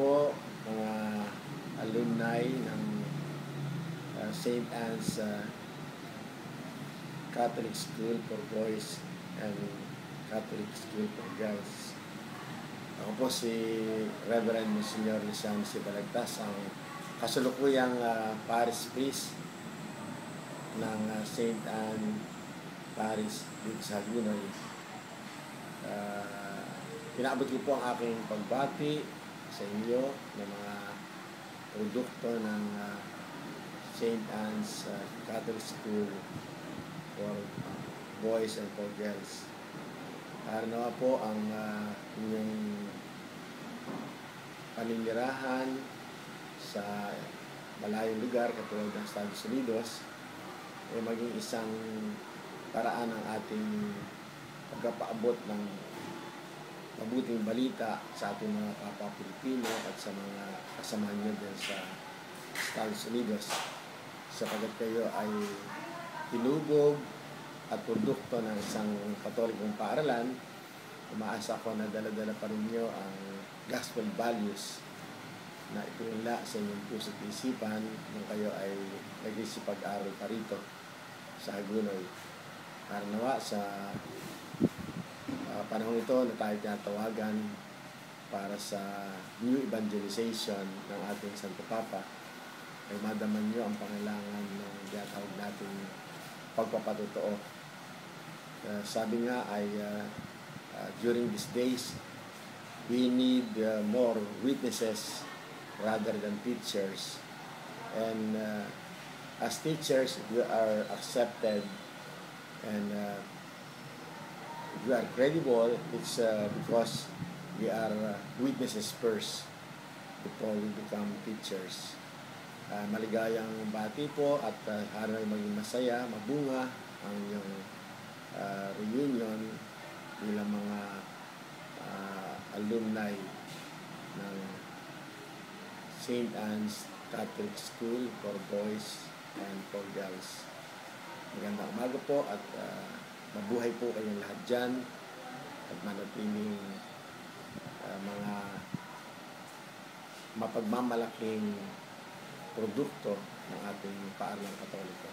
po mga alumni ng St. Anne's Catholic School for Boys and Catholic School for Girls. Ako po si Reverend Monsignor Lisan Sibalagtas, ang kasulukuyang parish priest ng St. Anne Parish dito sa Hagunoy. Pinaabot ko po ang aking pagbati sa inyo ng mga produkto ng St. Anne's Catholic School for Boys and for Girls. Nawa po ang inyong paninirahan sa malayong lugar katulad ng Estados Unidos ay maging isang paraan ng ating pagpapaabot ng mabuting balita sa ating mga kapwa Pilipino at sa mga kasamahan nyo din sa Estados Unidos, sapagkat kayo ay tinubog at produkto ng isang katolikong paaralan. Umaasa ko na dala-dala pa rin nyo ang gospel values na ipinula sa inyong puso at isipan nung kayo ay nagsisipag-aral pa rito sa Hagunoy. Para nawa sa panahon ito na tayo tinatawagan para sa new evangelization ng ating Santo Papa, ay madaman nyo ang pangailangan ng tinatawag nating pagpapatotoo. Sabi nga ay during these days, we need more witnesses rather than teachers. And as teachers, we are accepted and we are credible. It's because we are witnesses first before we become teachers. Maligayang bati po at haray maging masaya, mabunga ang inyong reunion bilang mga alumni ng St. Anne's Catholic School for Boys and for Girls. Magandang umaga po at mabuhay po kayong lahat dyan at manatiling mga mapagmamalaking produkto ng ating paaralang Katoliko.